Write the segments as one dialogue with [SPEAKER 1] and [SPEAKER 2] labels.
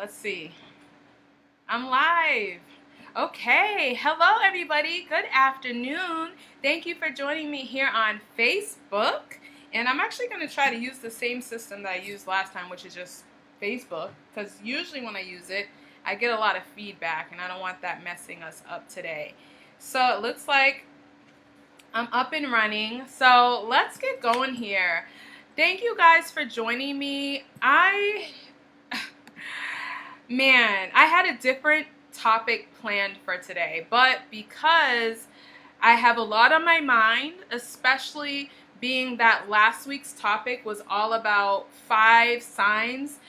[SPEAKER 1] Let's see. I'm live. Okay. Hello, everybody. Good afternoon. Thank you for joining me here on Facebook. And I'm actually going to try to use the same system that I used last time, which is just Facebook, because usually when I use it, I get a lot of feedback, and I don't want that messing us up today. So it looks like I'm up and running. So let's get going here. Thank you guys for joining me. I had a different topic planned for today, but because I have a lot on my mind, especially being that last week's topic was all about 5 signs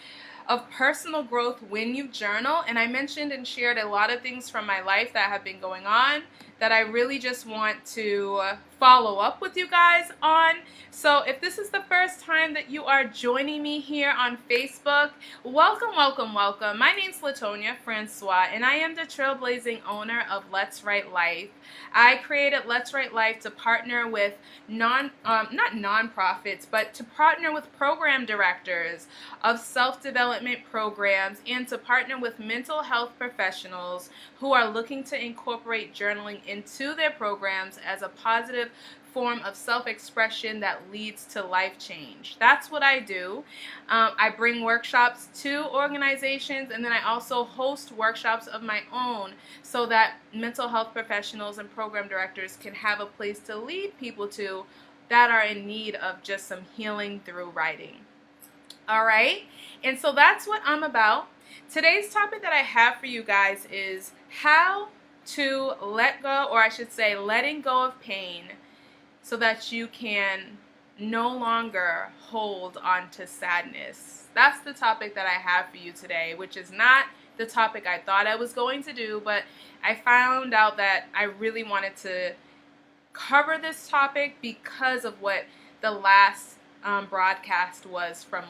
[SPEAKER 1] of personal growth when you journal, and I mentioned and shared a lot of things from my life that have been going on that I really just want to follow up with you guys on. So if this is the first time that you are joining me here on Facebook, welcome, welcome, welcome. My name's Latonia Francois, and I am the trailblazing owner of Let's Write Life. I created Let's Write Life to partner with not nonprofits, but to partner with program directors of self-development programs and to partner with mental health professionals who are looking to incorporate journaling into their programs as a positive form of self-expression that leads to life change. That's what I do. I bring workshops to organizations, and then I also host workshops of my own so that mental health professionals and program directors can have a place to lead people to that are in need of just some healing through writing. All right, and so that's what I'm about. Today's topic that I have for you guys is how to let go, or I should say letting go of pain so that you can no longer hold on to sadness. That's the topic that I have for you today, which is not the topic I thought I was going to do, but I found out that I really wanted to cover this topic because of what the last broadcast was from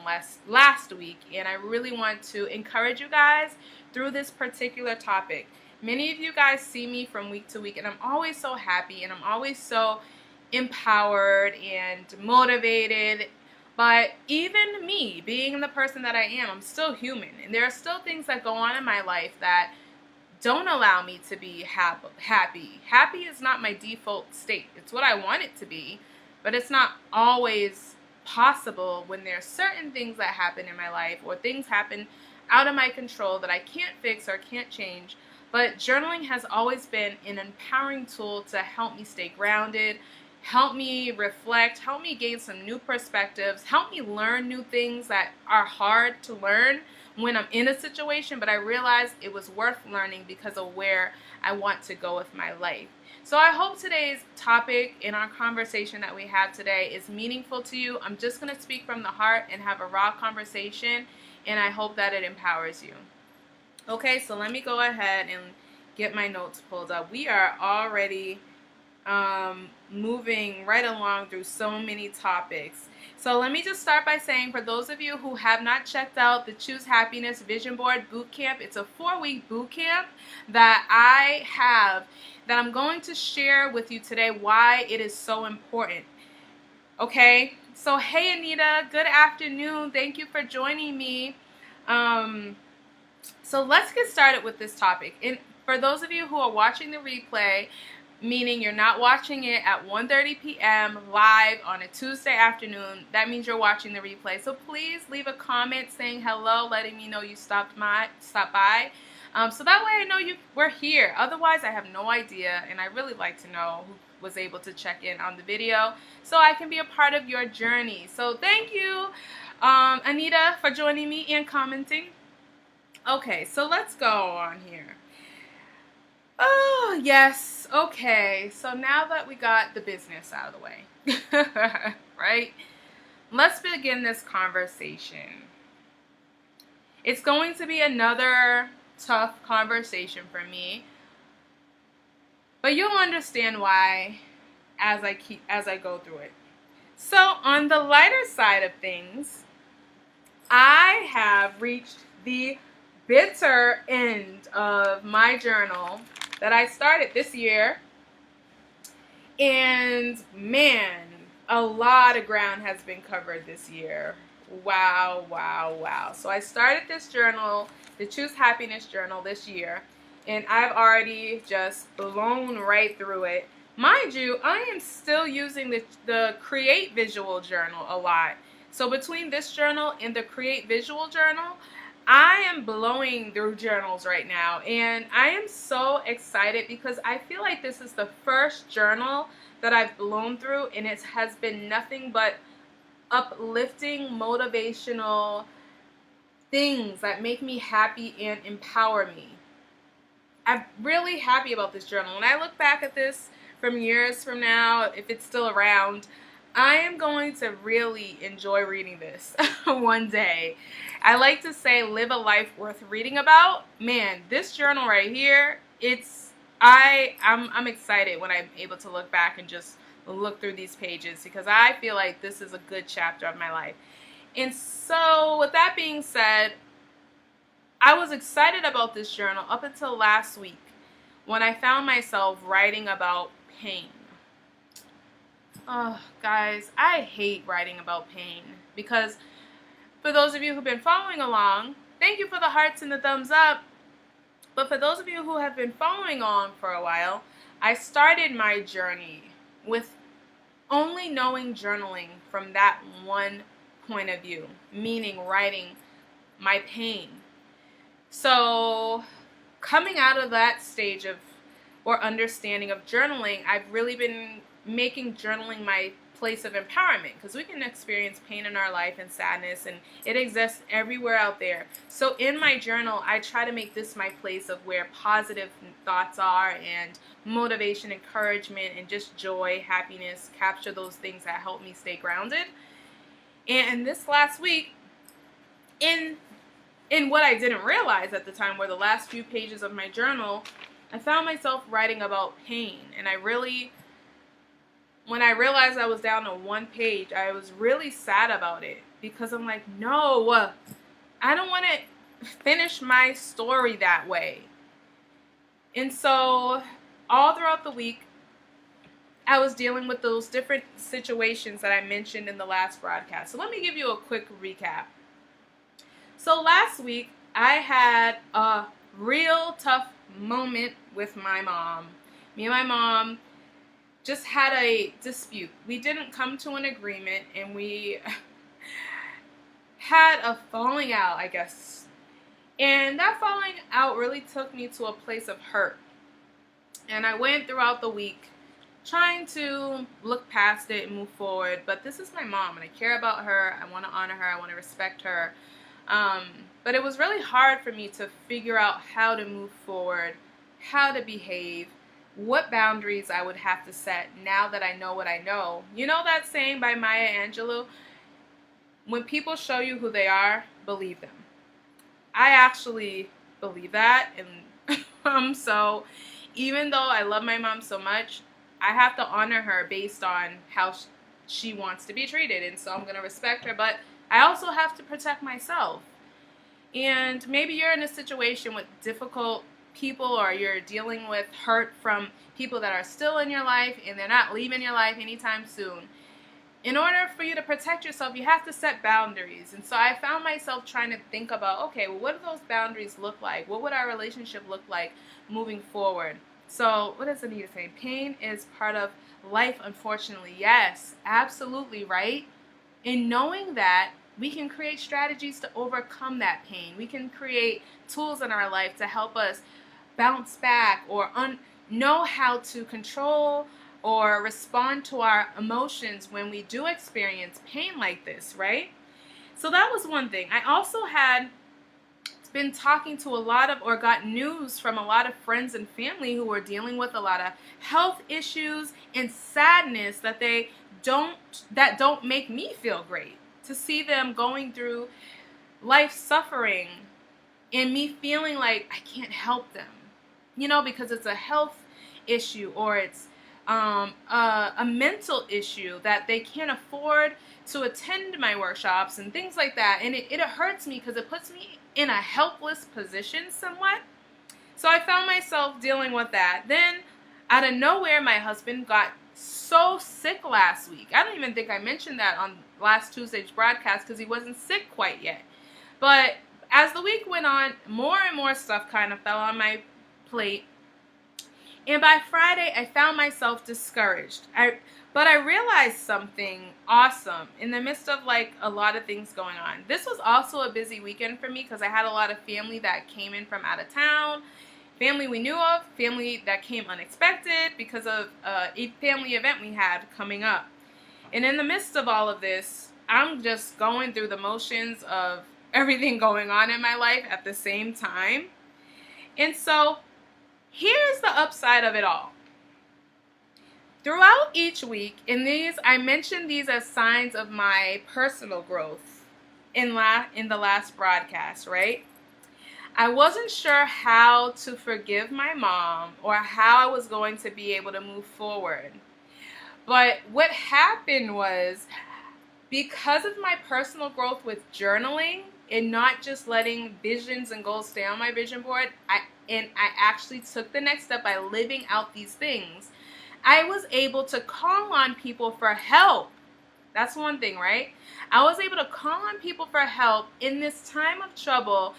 [SPEAKER 1] last week, and I really want to encourage you guys through this particular topic. Many of you guys see me from week to week, and I'm always so happy, and I'm always so empowered and motivated. But even me, being the person that I am, I'm still human, and there are still things that go on in my life that don't allow me to be happy. Happy is not my default state. It's what I want it to be, but it's not always possible when there are certain things that happen in my life or things happen out of my control that I can't fix or can't change. But journaling has always been an empowering tool to help me stay grounded, help me reflect, help me gain some new perspectives, help me learn new things that are hard to learn when I'm in a situation, but I realized it was worth learning because of where I want to go with my life. So I hope today's topic in our conversation that we have today is meaningful to you. I'm just going to speak from the heart and have a raw conversation, and I hope that it empowers you. Okay, so let me go ahead and get my notes pulled up. We are already moving right along through so many topics. So let me just start by saying, for those of you who have not checked out the Choose Happiness Vision Board Bootcamp, it's a 4-week bootcamp that I have that I'm going to share with you today why it is so important. Okay, so hey Anita, good afternoon. Thank you for joining me. So let's get started with this topic. And for those of you who are watching the replay, meaning you're not watching it at 1:30 p.m. live on a Tuesday afternoon, that means you're watching the replay. So please leave a comment saying hello, letting me know you stopped by. So that way I know you were here. Otherwise, I have no idea, and I really like to know who was able to check in on the video so I can be a part of your journey. So thank you, Anita, for joining me and commenting. Okay, so let's go on here. Oh, yes. Okay, so now that we got the business out of the way, right? Let's begin this conversation. It's going to be another tough conversation for me, but you'll understand why as I go through it. So on the lighter side of things, I have reached the bitter end of my journal that I started this year, and man, a lot of ground has been covered this year. Wow, wow, wow. So I started this journal, the Choose Happiness Journal, this year, and I've already just blown right through it. Mind you, I am still using the Create Visual Journal a lot. So between this journal and the Create Visual Journal, I am blowing through journals right now, and I am so excited because I feel like this is the first journal that I've blown through, and it has been nothing but uplifting, motivational things that make me happy and empower me. I'm really happy about this journal. When I look back at this from years from now, if it's still around, I am going to really enjoy reading this one day. I like to say live a life worth reading about. Man, this journal right here, I'm excited when I'm able to look back and just look through these pages because I feel like this is a good chapter of my life. And so with that being said, I was excited about this journal up until last week when I found myself writing about pain. Oh, guys, I hate writing about pain because for those of you who've been following along, thank you for the hearts and the thumbs up. But for those of you who have been following on for a while, I started my journey with only knowing journaling from that one point of view, meaning writing my pain. So coming out of that stage of or understanding of journaling, I've really been making journaling my place of empowerment because we can experience pain in our life and sadness, and it exists everywhere out there. So in my journal, I try to make this my place of where positive thoughts are and motivation, encouragement, and just joy, happiness, capture those things that help me stay grounded. And this last week, in what I didn't realize at the time were the last few pages of my journal, I found myself writing about pain. And when I realized I was down to one page, I was really sad about it because I'm like, no, I don't want to finish my story that way. And so all throughout the week, I was dealing with those different situations that I mentioned in the last broadcast. So let me give you a quick recap. So last week, I had a real tough moment with my mom. Me and my mom just had a dispute. We didn't come to an agreement, and we had a falling out, I guess. And that falling out really took me to a place of hurt. And I went throughout the week trying to look past it and move forward. But this is my mom, and I care about her. I want to honor her. I want to respect her. But it was really hard for me to figure out how to move forward, how to behave, what boundaries I would have to set now that I know what I know. You know that saying by Maya Angelou? When people show you who they are, believe them. I actually believe that. And so even though I love my mom so much, I have to honor her based on how she wants to be treated. And so I'm going to respect her. But I also have to protect myself. And maybe you're in a situation with difficult people, or you're dealing with hurt from people that are still in your life and they're not leaving your life anytime soon. In order for you to protect yourself, you have to set boundaries. And so I found myself trying to think about, okay, well, what do those boundaries look like? What would our relationship look like moving forward? So what does Anita say? Pain is part of life, unfortunately. Yes, absolutely, right? In knowing that, we can create strategies to overcome that pain. We can create tools in our life to help us bounce back or know how to control or respond to our emotions when we do experience pain like this, right? So that was one thing. I also had been talking to a lot of, or got news from a lot of friends and family who were dealing with a lot of health issues and sadness that don't make me feel great. To see them going through life suffering and me feeling like I can't help them, because it's a health issue or it's a mental issue that they can't afford to attend my workshops and things like that. And it hurts me because it puts me in a helpless position somewhat. So I found myself dealing with that. Then out of nowhere, my husband got so sick last week. I don't even think I mentioned that on last Tuesday's broadcast because he wasn't sick quite yet. But as the week went on, more and more stuff kind of fell on my plate. And by Friday, I found myself discouraged. But I realized something awesome in the midst of like a lot of things going on. This was also a busy weekend for me because I had a lot of family that came in from out of town, family we knew of, family that came unexpected because of a family event we had coming up. And in the midst of all of this, I'm just going through the motions of everything going on in my life at the same time. And so here's the upside of it all. Throughout each week, I mentioned these as signs of my personal growth in the last broadcast, right? I wasn't sure how to forgive my mom or how I was going to be able to move forward. But what happened was, because of my personal growth with journaling and not just letting visions and goals stay on my vision board, I actually took the next step by living out these things. I was able to call on people for help. That's one thing, right? I was able to call on people for help in this time of trouble,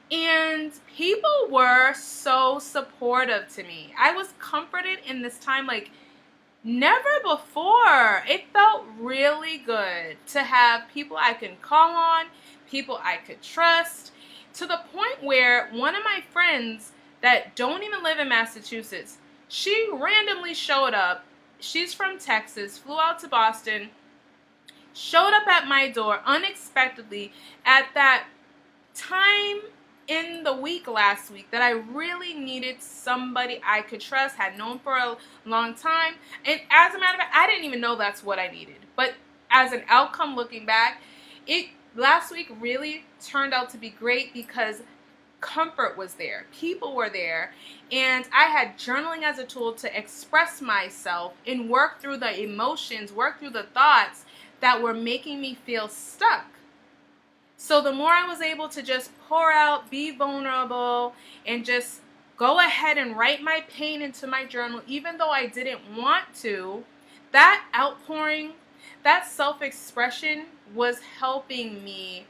[SPEAKER 1] and people were so supportive to me. I was comforted in this time like never before. It felt really good to have people I can call on, people I could trust, to the point where one of my friends that don't even live in Massachusetts, she randomly showed up. She's from Texas, flew out to Boston, showed up at my door unexpectedly at that time in the week last week that I really needed somebody I could trust, had known for a long time. And as a matter of fact, I didn't even know that's what I needed. But as an outcome looking back, last week really turned out to be great because comfort was there, people were there, and I had journaling as a tool to express myself and work through the emotions, work through the thoughts that were making me feel stuck. So the more I was able to just pour out, be vulnerable, and just go ahead and write my pain into my journal, even though I didn't want to, that outpouring, that self-expression was helping me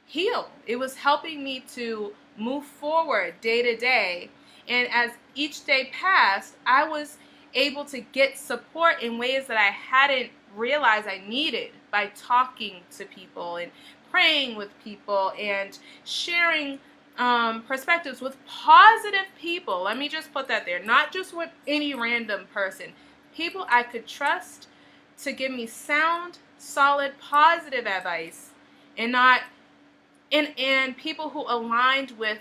[SPEAKER 1] heal. It was helping me to move forward day to day. And as each day passed, I was able to get support in ways that I hadn't realized I needed by talking to people and praying with people and sharing perspectives with positive people. Let me just put that there. Not just with any random person. People I could trust to give me sound, solid, positive advice, and not and people who aligned with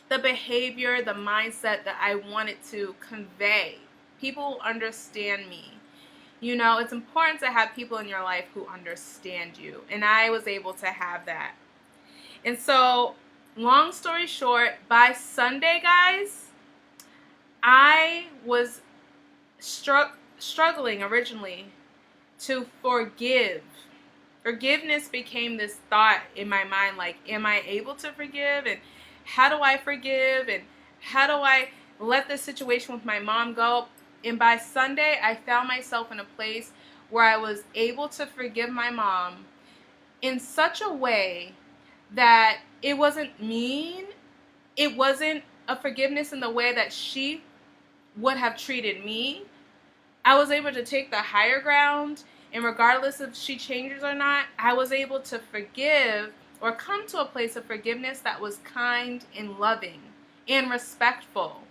[SPEAKER 1] the behavior, the mindset that I wanted to convey. People who understand me. You know, it's important to have people in your life who understand you. And I was able to have that. And so, long story short, by Sunday, guys, I was struggling originally to forgive. Forgiveness became this thought in my mind, like, am I able to forgive? And how do I forgive? And how do I let this situation with my mom go? And by Sunday, I found myself in a place where I was able to forgive my mom in such a way that it wasn't mean. It wasn't a forgiveness in the way that she would have treated me. I was able to take the higher ground, and regardless if she changes or not, I was able to forgive or come to a place of forgiveness that was kind and loving and respectful.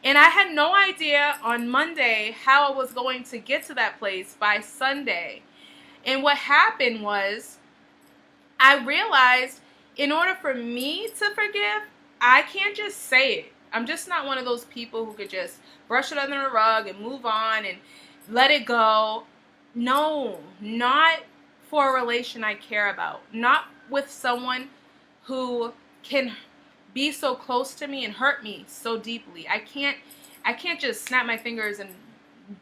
[SPEAKER 1] And I had no idea on Monday how I was going to get to that place by Sunday. And what happened was, I realized in order for me to forgive, I can't just say it. I'm just not one of those people who could just brush it under the rug and move on and let it go. No, not for a relation I care about. Not with someone who can be so close to me and hurt me so deeply. I can't just snap my fingers and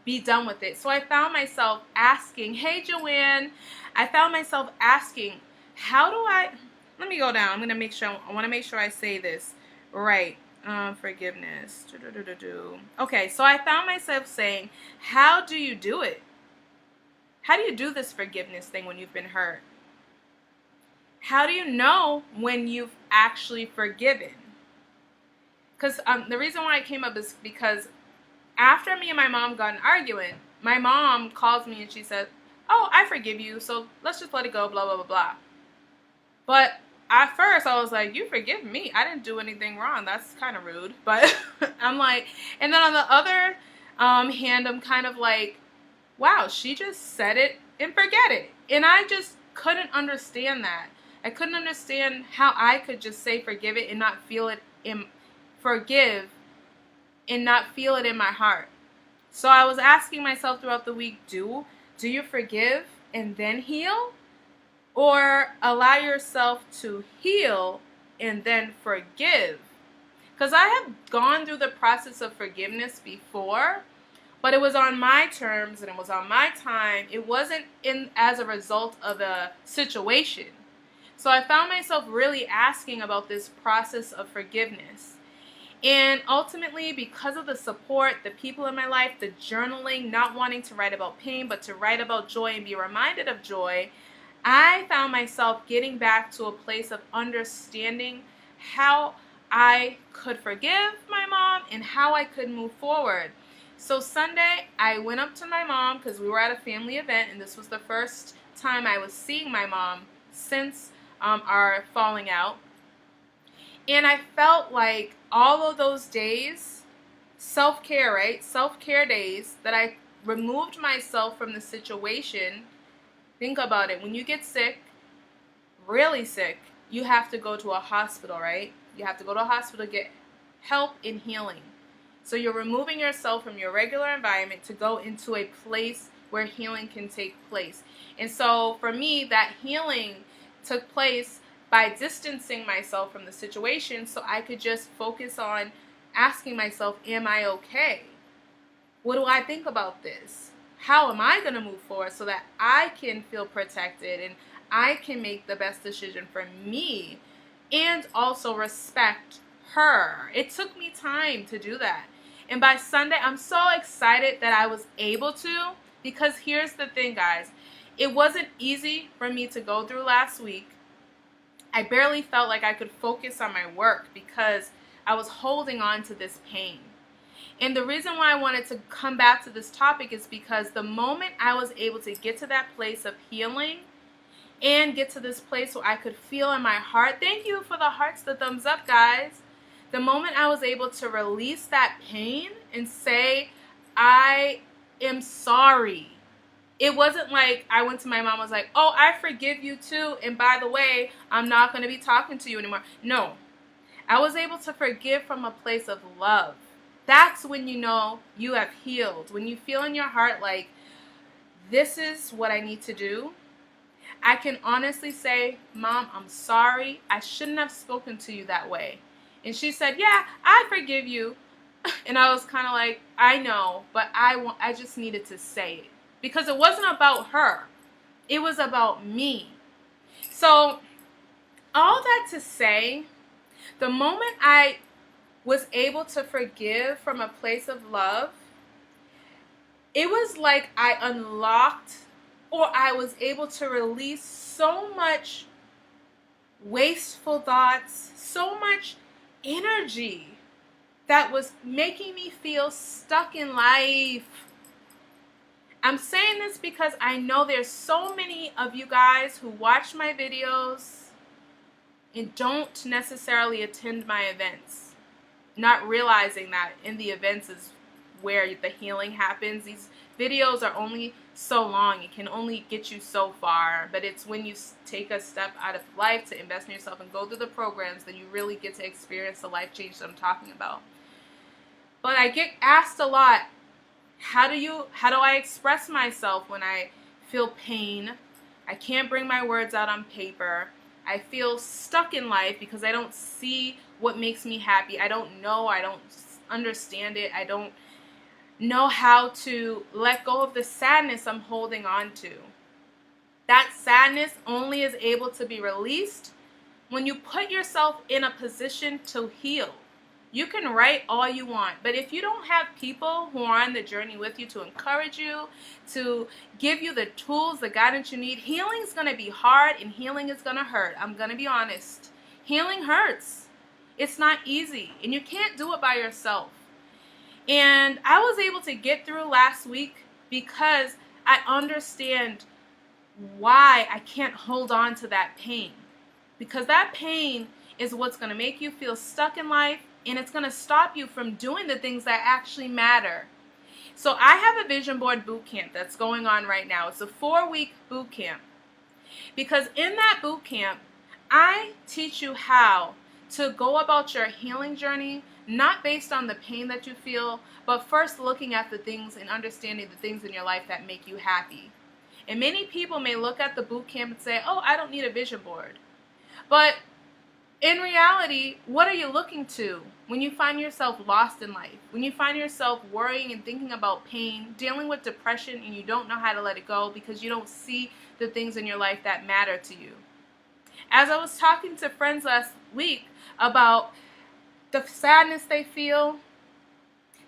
[SPEAKER 1] be done with it. So I found myself asking, hey Joanne, I found myself asking, how do I, let me go down. I want to make sure I say this right. Forgiveness. Okay, so I found myself saying, how do you do it? How do you do this forgiveness thing when you've been hurt? How do you know when you've actually forgiven? Because the reason why I came up is because after me and my mom got an argument, my mom calls me and she said, "Oh, I forgive you, so let's just let it go, blah, blah, blah, blah." But at first I was like, "You forgive me? I didn't do anything wrong. That's kind of rude." But I'm like, and then on the other hand, I'm kind of like, wow, she just said it and forget it. And I just couldn't understand that. I couldn't understand how I could just say forgive it and not feel it in forgive and not feel it in my heart. So I was asking myself throughout the week, do you forgive and then heal? Or allow yourself to heal and then forgive? Because I have gone through the process of forgiveness before, but it was on my terms and it was on my time. It wasn't as a result of a situation. So I found myself really asking about this process of forgiveness. And ultimately, because of the support, the people in my life, the journaling, not wanting to write about pain, but to write about joy and be reminded of joy, I found myself getting back to a place of understanding how I could forgive my mom and how I could move forward. So Sunday, I went up to my mom because we were at a family event, and this was the first time I was seeing my mom since our falling out. And I felt like all of those days, self-care, right? Self-care days that I removed myself from the situation. Think about it. When you get sick, really sick, you have to go to a hospital, right? You have to go to a hospital to get help in healing. So you're removing yourself from your regular environment to go into a place where healing can take place. And so for me, that healing took place by distancing myself from the situation so I could just focus on asking myself, am I okay? What do I think about this? How am I going to move forward so that I can feel protected and I can make the best decision for me and also respect her? It took me time to do that. And by Sunday, I'm so excited that I was able to, because here's the thing, guys. It wasn't easy for me to go through last week. I barely felt like I could focus on my work because I was holding on to this pain. And the reason why I wanted to come back to this topic is because the moment I was able to get to that place of healing and get to this place where I could feel in my heart, thank you for the hearts, the thumbs up, guys. The moment I was able to release that pain and say, I am sorry. It wasn't like I went to my mom and was like, oh, I forgive you too. And by the way, I'm not going to be talking to you anymore. No, I was able to forgive from a place of love. That's when you know you have healed. When you feel in your heart like, this is what I need to do. I can honestly say, Mom, I'm sorry. I shouldn't have spoken to you that way. And she said, yeah, I forgive you. And I was kind of like, I know, but I just needed to say it. Because it wasn't about her. It was about me. So, all that to say, the moment I was able to forgive from a place of love, it was like I unlocked or I was able to release so much wasteful thoughts, so much energy that was making me feel stuck in life. I'm saying this because I know there's so many of you guys who watch my videos and don't necessarily attend my events, not realizing that in the events is where the healing happens. These videos are only so long. It can only get you so far, but it's when you take a step out of life to invest in yourself and go through the programs that you really get to experience the life change that I'm talking about. But I get asked a lot, how do I express myself when I feel pain? I can't bring my words out on paper. I feel stuck in life because I don't see what makes me happy. I don't know. I don't understand it. I don't know how to let go of the sadness I'm holding on to. That sadness only is able to be released when you put yourself in a position to heal. You can write all you want, but if you don't have people who are on the journey with you to encourage you, to give you the tools, the guidance you need, healing is going to be hard and healing is going to hurt. I'm going to be honest. Healing hurts. It's not easy, and you can't do it by yourself. And I was able to get through last week because I understand why I can't hold on to that pain. Because that pain is what's going to make you feel stuck in life, and it's going to stop you from doing the things that actually matter. So I have a vision board boot camp that's going on right now. It's a 4-week boot camp. Because in that boot camp, I teach you how to go about your healing journey, not based on the pain that you feel, but first looking at the things and understanding the things in your life that make you happy. And many people may look at the boot camp and say, oh, I don't need a vision board. But in reality, what are you looking to when you find yourself lost in life? When you find yourself worrying and thinking about pain, dealing with depression, and you don't know how to let it go because you don't see the things in your life that matter to you. As I was talking to friends last week about the sadness they feel,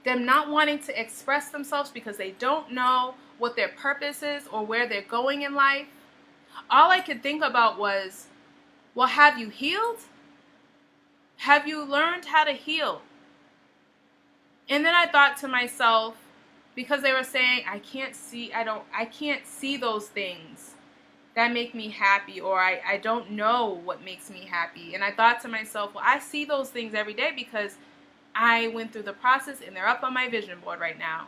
[SPEAKER 1] them not wanting to express themselves because they don't know what their purpose is or where they're going in life, all I could think about was, well, have you healed? Have you learned how to heal? And then I thought to myself, because they were saying, I can't see those things that make me happy, or I don't know what makes me happy. And I thought to myself, well, I see those things every day because I went through the process and they're up on my vision board right now.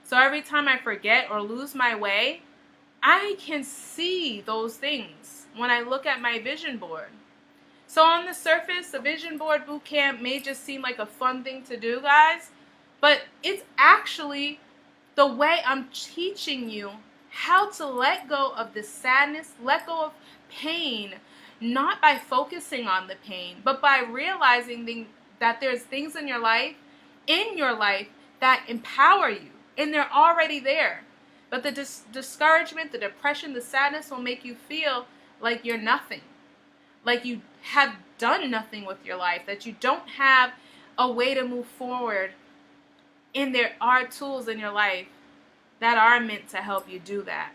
[SPEAKER 1] So every time I forget or lose my way, I can see those things when I look at my vision board. So on the surface, the vision board boot camp may just seem like a fun thing to do, guys, but it's actually the way I'm teaching you how to let go of the sadness, let go of pain, not by focusing on the pain, but by realizing that there's things in your life that empower you, and they're already there. But the discouragement, the depression, the sadness will make you feel like you're nothing, like you have done nothing with your life, that you don't have a way to move forward. And there are tools in your life that are meant to help you do that.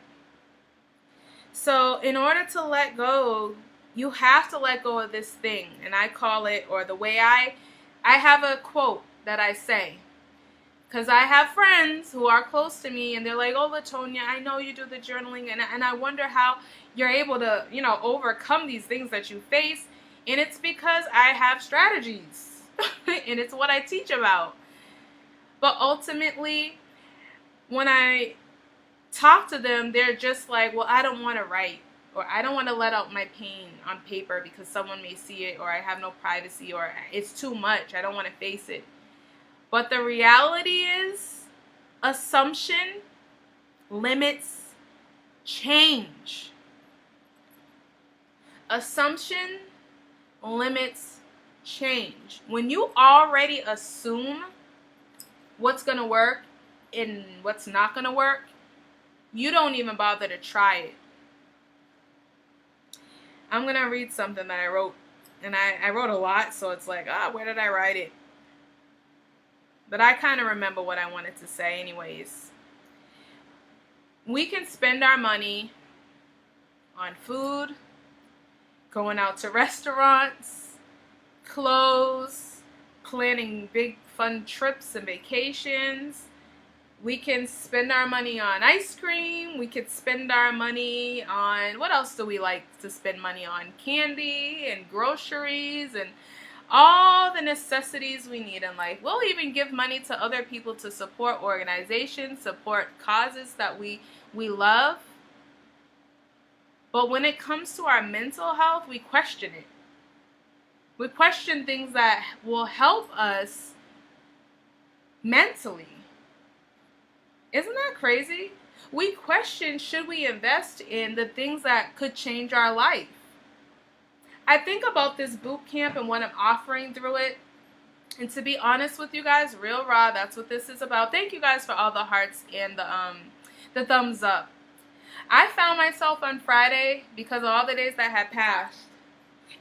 [SPEAKER 1] So in order to let go, you have to let go of this thing. And I call it, or the way I have a quote that I say. Because I have friends who are close to me and they're like, oh, LaTonya, I know you do the journaling, and I wonder how you're able to, overcome these things that you face. And it's because I have strategies. And it's what I teach about. But ultimately, when I talk to them, they're just like, well, I don't want to write, or I don't want to let out my pain on paper because someone may see it, or I have no privacy, or it's too much. I don't want to face it. But the reality is, assumption limits change. Assumption limits change. When you already assume what's going to work and what's not going to work, you don't even bother to try it. I'm going to read something that I wrote. And I wrote a lot, so it's like, where did I write it? But I kind of remember what I wanted to say anyways. We can spend our money on food, going out to restaurants, clothes, planning big fun trips and vacations. We can spend our money on ice cream. We could spend our money on, what else do we like to spend money on? Candy and groceries and all the necessities we need in life. We'll even give money to other people to support organizations, support causes that we love. But when it comes to our mental health, we question it. We question things that will help us mentally. Isn't that crazy? We question, should we invest in the things that could change our life? I think about this boot camp and what I'm offering through it. And to be honest with you guys, real raw, that's what this is about. Thank you guys for all the hearts and the thumbs up. I found myself on Friday because of all the days that had passed.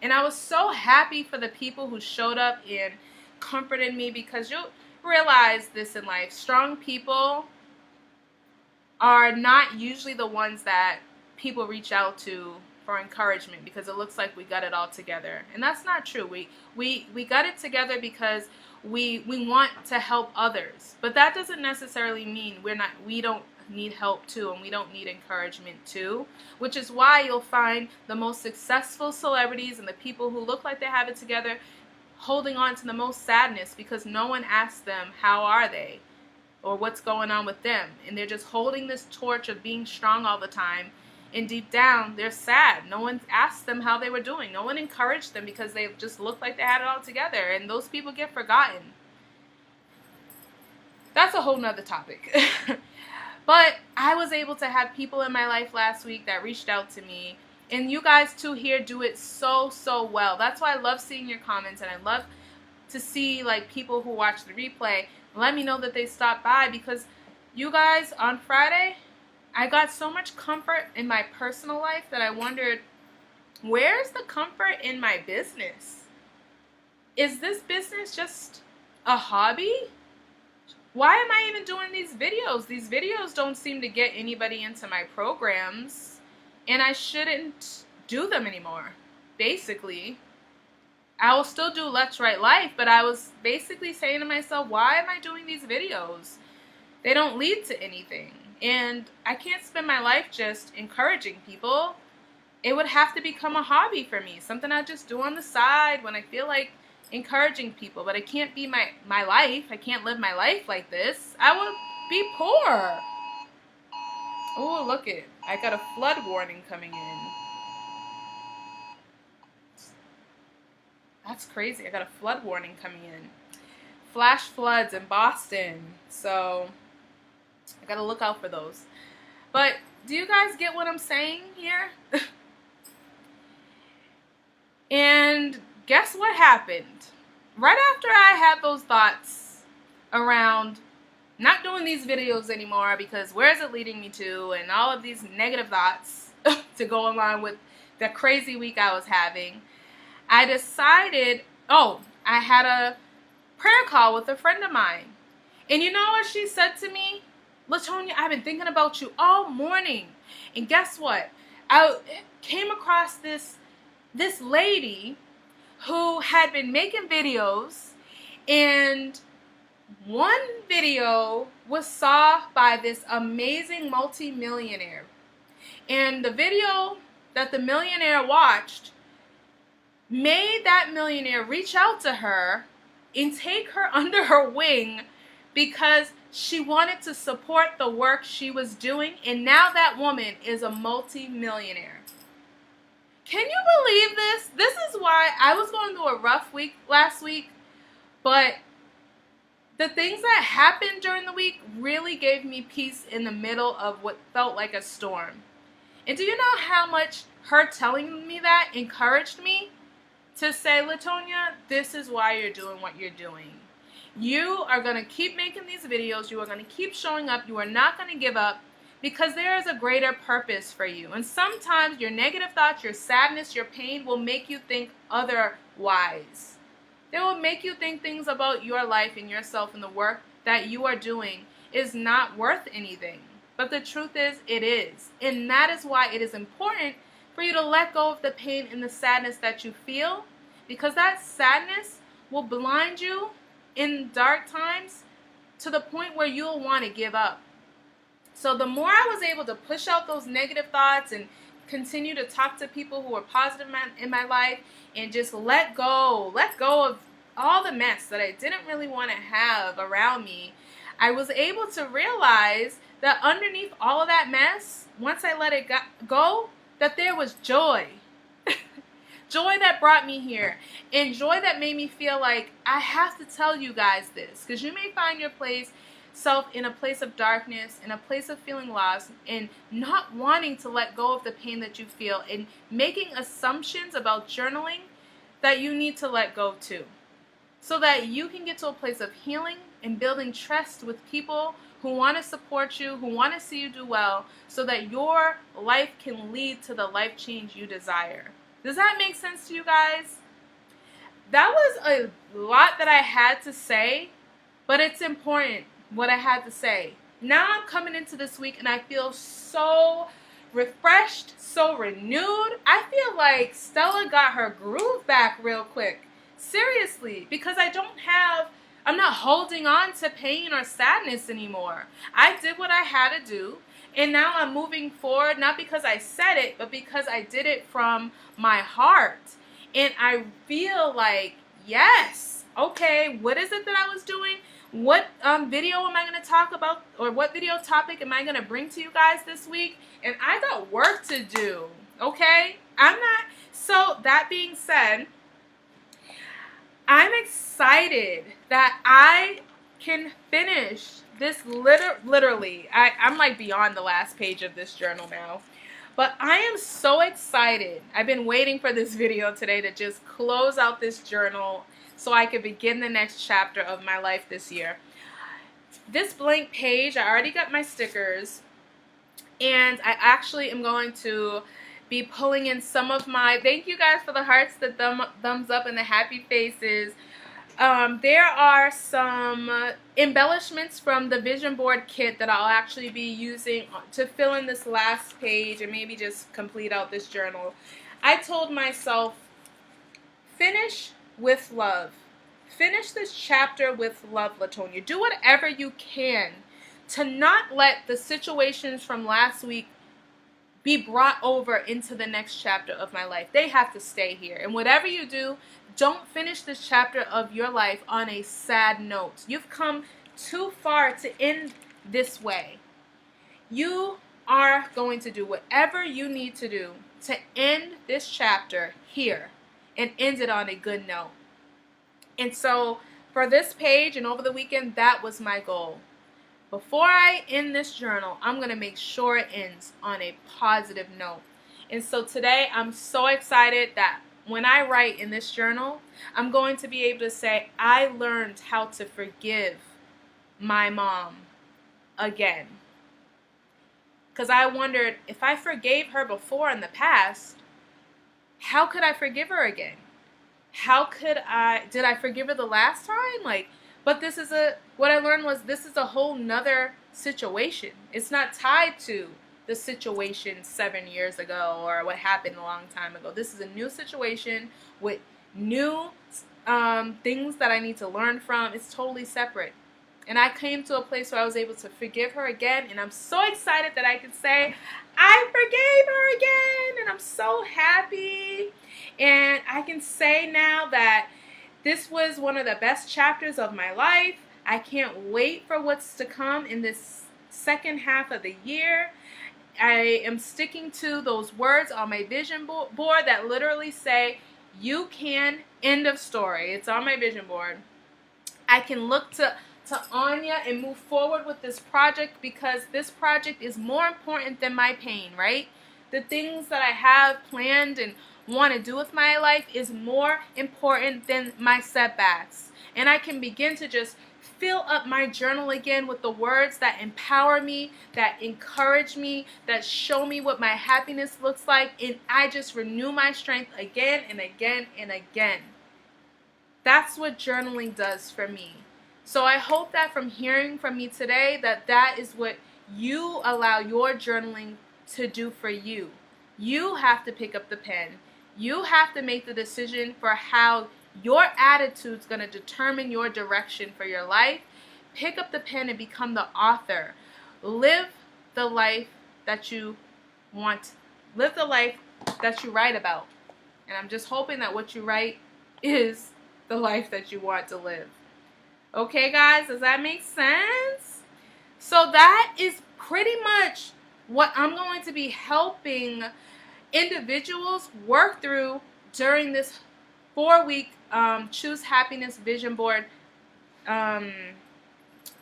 [SPEAKER 1] And I was so happy for the people who showed up and comforted me, because you'll realize this in life. Strong people are not usually the ones that people reach out to for encouragement because it looks like we got it all together. And that's not true. We got it together because we want to help others. But that doesn't necessarily mean we don't need help too, and we don't need encouragement too, which is why you'll find the most successful celebrities and the people who look like they have it together holding on to the most sadness, because no one asks them how are they or what's going on with them, and they're just holding this torch of being strong all the time, and deep down they're sad. No one asked them how they were doing. No one encouraged them because they just looked like they had it all together, and those people get forgotten. That's a whole nother topic. But I was able to have people in my life last week that reached out to me, and you guys too here do it so well. That's why I love seeing your comments, and I love to see like people who watch the replay let me know that they stopped by, because you guys, on Friday I got so much comfort in my personal life that I wondered, where's the comfort in my business? Is this business just a hobby? Why am I even doing these videos? These videos don't seem to get anybody into my programs, and I shouldn't do them anymore. Basically, I will still do Let's Write Life, but I was basically saying to myself, why am I doing these videos? They don't lead to anything, and I can't spend my life just encouraging people. It would have to become a hobby for me, something I just do on the side when I feel like encouraging people. But it can't be my life. I can't live my life like this. I would be poor. Oh, look it. I got a flood warning coming in. That's crazy. I got a flood warning coming in. Flash floods in Boston. So I got to look out for those. But do you guys get what I'm saying here? And guess what happened? Right after I had those thoughts around not doing these videos anymore because where is it leading me to, and all of these negative thoughts to go along with the crazy week I was having, I decided, I had a prayer call with a friend of mine. And you know what she said to me? LaTonya, I've been thinking about you all morning. And guess what? I came across this lady who had been making videos, and one video was saw by this amazing multi-millionaire. And the video that the millionaire watched made that millionaire reach out to her and take her under her wing because she wanted to support the work she was doing, and now that woman is a multi-millionaire. Can you believe this? This is why I was going through a rough week last week, but the things that happened during the week really gave me peace in the middle of what felt like a storm. And do you know how much her telling me that encouraged me to say, LaTonya, this is why you're doing what you're doing. You are going to keep making these videos. You are going to keep showing up. You are not going to give up, because there is a greater purpose for you. And sometimes your negative thoughts, your sadness, your pain will make you think otherwise. They will make you think things about your life and yourself and the work that you are doing is not worth anything. But the truth is, it is. And that is why it is important for you to let go of the pain and the sadness that you feel, because that sadness will blind you in dark times to the point where you'll want to give up. So the more I was able to push out those negative thoughts and continue to talk to people who are positive in my life and just let go of all the mess that I didn't really want to have around me, I was able to realize that underneath all of that mess, once I let it go, that there was joy. Joy that brought me here, and joy that made me feel like I have to tell you guys this, because you may find yourself in a place of darkness, in a place of feeling lost, and not wanting to let go of the pain that you feel, and making assumptions about journaling that you need to let go too, so that you can get to a place of healing and building trust with people who want to support you, who want to see you do well, so that your life can lead to the life change you desire. Does that make sense to you guys? that was a lot that I had to say, but it's important what I had to say. Now I'm coming into this week and I feel so refreshed, so renewed. I feel like Stella got her groove back real quick. Seriously, because I'm not holding on to pain or sadness anymore. I did what I had to do, and now I'm moving forward, not because I said it, but because I did it from my heart. And I feel like, yes, okay, what is it that I was doing? What video am I going to talk about, or what video topic am I going to bring to you guys this week? And I got work to do, okay? So that being said, I'm excited that I can finish this literally. I'm like beyond the last page of this journal now. But I am so excited. I've been waiting for this video today to just close out this journal so I could begin the next chapter of my life this year. This blank page, I already got my stickers, and I actually am going to be pulling in some of my, thank you guys for the hearts, the thumbs up, and the happy faces. There are some embellishments from the vision board kit that I'll actually be using to fill in this last page and maybe just complete out this journal. I told myself, finish with love. Finish this chapter with love, Latonia. Do whatever you can to not let the situations from last week be brought over into the next chapter of my life. They have to stay here. And whatever you do, don't finish this chapter of your life on a sad note. You've come too far to end this way. You are going to do whatever you need to do to end this chapter here and end it on a good note. And so for this page and over the weekend, that was my goal. Before I end this journal, I'm going to make sure it ends on a positive note. And so today, I'm so excited that when I write in this journal, I'm going to be able to say, I learned how to forgive my mom again. Because I wondered, if I forgave her before in the past, how could I forgive her again? Did I forgive her the last time? But what I learned was this is a whole nother situation. It's not tied to the situation 7 years ago or what happened a long time ago. This is a new situation with new things that I need to learn from. It's totally separate. And I came to a place where I was able to forgive her again, and I'm so excited that I could say, I forgave her again, and I'm so happy. And I can say now that this was one of the best chapters of my life. I can't wait for what's to come in this second half of the year. I am sticking to those words on my vision board that literally say, you can, end of story. It's on my vision board. I can look to Anya and move forward with this project because this project is more important than my pain, right? The things that I have planned and want to do with my life is more important than my setbacks. And I can begin to just fill up my journal again with the words that empower me, that encourage me, that show me what my happiness looks like, and I just renew my strength again and again and again. That's what journaling does for me. So I hope that from hearing from me today, that is what you allow your journaling to do for you. You have to pick up the pen. You have to make the decision for how your attitude's going to determine your direction for your life. Pick up the pen and become the author. Live the life that you want. Live the life that you write about. And I'm just hoping that what you write is the life that you want to live. Okay, guys, does that make sense? So that is pretty much what I'm going to be helping individuals work through during this 4-week Choose Happiness Vision Board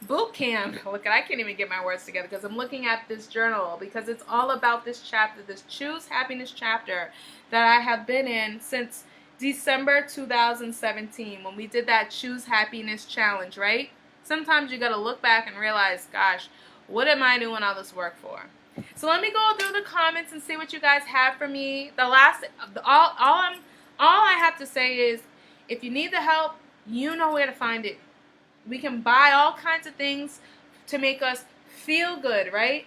[SPEAKER 1] boot camp. Look, I can't even get my words together because I'm looking at this journal because it's all about this chapter, this Choose Happiness chapter that I have been in since December 2017 when we did that Choose Happiness challenge, right? Sometimes you got to look back and realize, gosh, what am I doing all this work for? So let me go through the comments and see what you guys have for me. All I have to say is, If you need the help, you know where to find it. We can buy all kinds of things to make us feel good, right?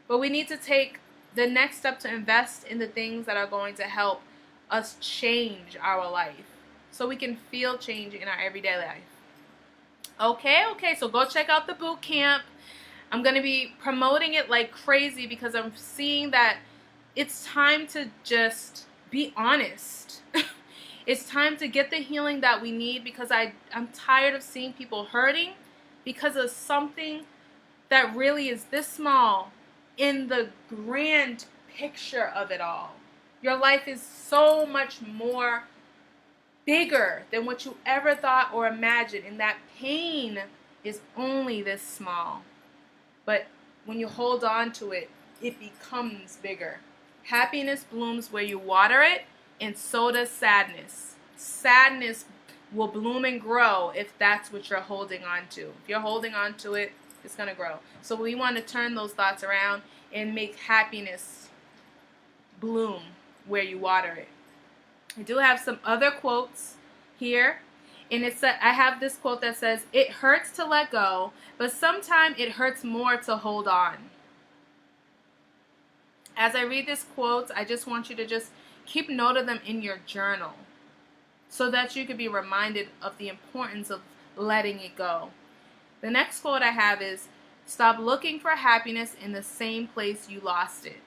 [SPEAKER 1] But we need to take the next step to invest in the things that are going to help us change our life so we can feel change in our everyday life. Okay, so go check out the boot camp. I'm going to be promoting it like crazy because I'm seeing that it's time to just be honest. It's time to get the healing that we need because I'm tired of seeing people hurting because of something that really is this small in the grand picture of it all. Your life is so much more bigger than what you ever thought or imagined, and that pain is only this small. But when you hold on to it, it becomes bigger. Happiness blooms where you water it, and so does sadness. Sadness will bloom and grow if that's what you're holding on to. If you're holding on to it, it's going to grow. So we want to turn those thoughts around and make happiness bloom where you water it. I do have some other quotes here. And I have this quote that says, "It hurts to let go, but sometimes it hurts more to hold on." As I read this quote, I just want you to just keep note of them in your journal so that you can be reminded of the importance of letting it go. The next quote I have is, "Stop looking for happiness in the same place you lost it."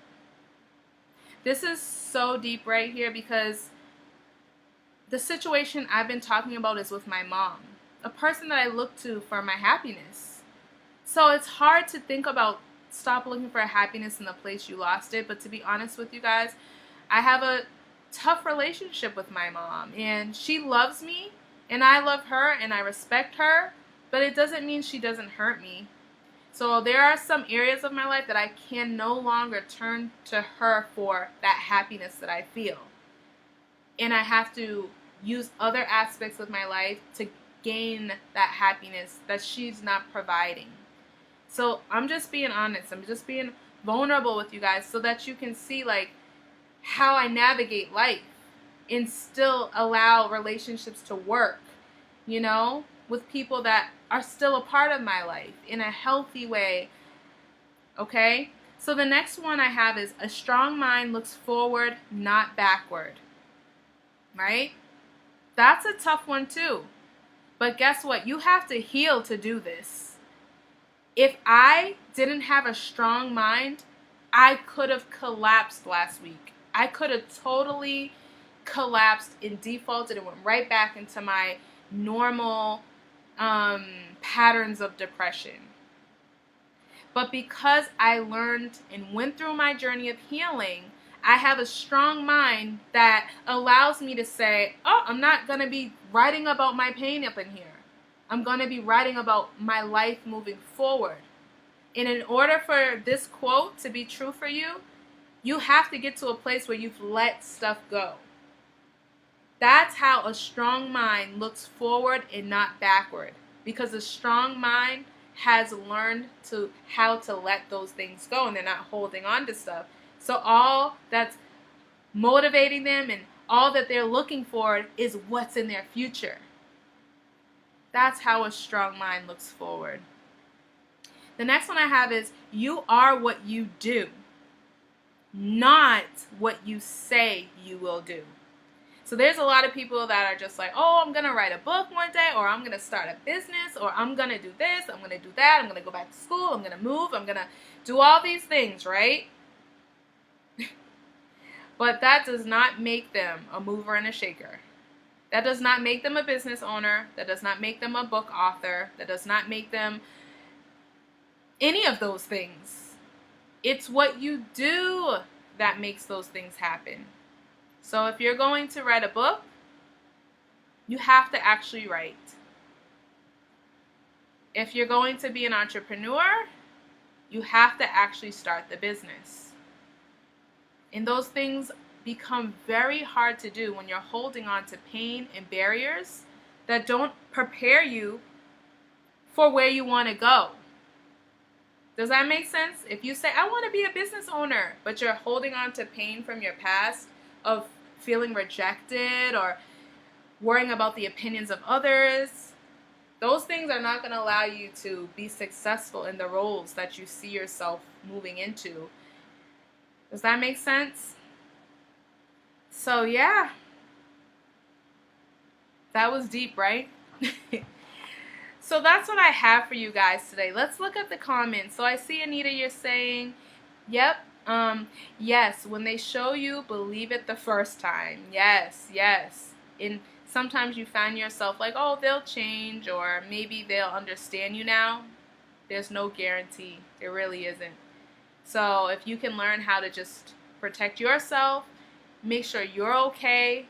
[SPEAKER 1] This is so deep right here because the situation I've been talking about is with my mom, a person that I look to for my happiness. So it's hard to think about stop looking for happiness in the place you lost it. But to be honest with you guys, I have a tough relationship with my mom, and she loves me and I love her and I respect her, but it doesn't mean she doesn't hurt me. So there are some areas of my life that I can no longer turn to her for that happiness that I feel. And I have to use other aspects of my life to gain that happiness that she's not providing. So I'm just being honest. I'm just being vulnerable with you guys so that you can see like how I navigate life and still allow relationships to work, you know, with people that are still a part of my life in a healthy way. Okay? So the next one I have is, "A strong mind looks forward, not backward." Right? That's a tough one too. But guess what? You have to heal to do this. If I didn't have a strong mind, I could have collapsed last week. I could have totally collapsed and defaulted and went right back into my normal patterns of depression. But because I learned and went through my journey of healing, I have a strong mind that allows me to say, oh, I'm not going to be writing about my pain up in here. I'm going to be writing about my life moving forward. And in order for this quote to be true for you, you have to get to a place where you've let stuff go. That's how a strong mind looks forward and not backward. Because a strong mind has learned how to let those things go, and they're not holding on to stuff. So all that's motivating them and all that they're looking for is what's in their future. That's how a strong mind looks forward. The next one I have is, "You are what you do, not what you say you will do." So there's a lot of people that are just like, oh, I'm going to write a book one day, or I'm going to start a business, or I'm going to do this, I'm going to do that, I'm going to go back to school, I'm going to move, I'm going to do all these things, right? But that does not make them a mover and a shaker. That does not make them a business owner. That does not make them a book author. That does not make them any of those things. It's what you do that makes those things happen. So if you're going to write a book, you have to actually write. If you're going to be an entrepreneur, you have to actually start the business. And those things become very hard to do when you're holding on to pain and barriers that don't prepare you for where you want to go. Does that make sense? If you say, I want to be a business owner, but you're holding on to pain from your past of feeling rejected or worrying about the opinions of others. Those things are not going to allow you to be successful in the roles that you see yourself moving into. Does that make sense? So yeah, that was deep, right? So that's what I have for you guys today. Let's look at the comments. So I see, Anita, you're saying, yep, yes, when they show you, believe it the first time. Yes, yes. And sometimes you find yourself like, oh, they'll change, or maybe they'll understand you now. There's no guarantee. There really isn't. So if you can learn how to just protect yourself, make sure you're okay,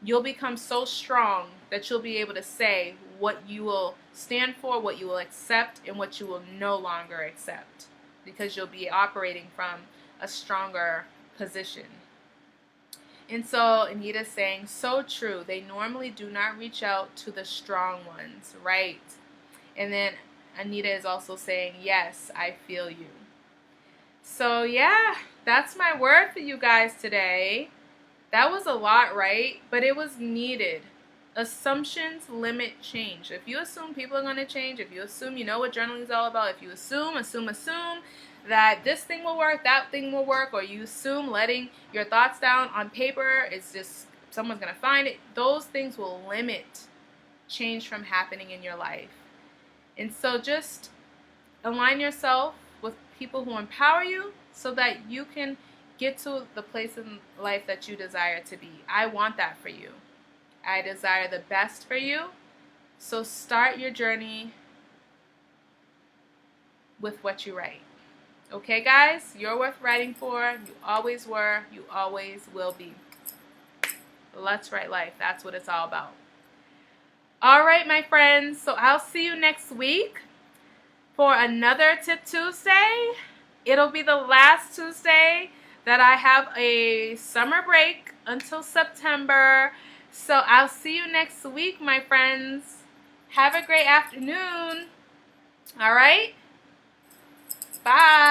[SPEAKER 1] you'll become so strong that you'll be able to say what you will stand for, what you will accept, and what you will no longer accept, because you'll be operating from a stronger position. And so Anita's saying, so true. They normally do not reach out to the strong ones, right? And then Anita is also saying, yes, I feel you. So yeah, that's my word for you guys today. That was a lot, right? But it was needed. Assumptions limit change. If you assume people are going to change, if you assume you know what journaling is all about, if you assume that this thing will work, that thing will work, or you assume letting your thoughts down on paper is just someone's going to find it, those things will limit change from happening in your life. And so just align yourself with people who empower you so that you can get to the place in life that you desire to be. I want that for you. I desire the best for you. So start your journey with what you write. Okay, guys? You're worth writing for. You always were. You always will be. Let's write life. That's what it's all about. All right, my friends. So I'll see you next week for another Tip Tuesday. It'll be the last Tuesday that I have a summer break until September. So I'll see you next week, my friends. Have a great afternoon. All right? Bye.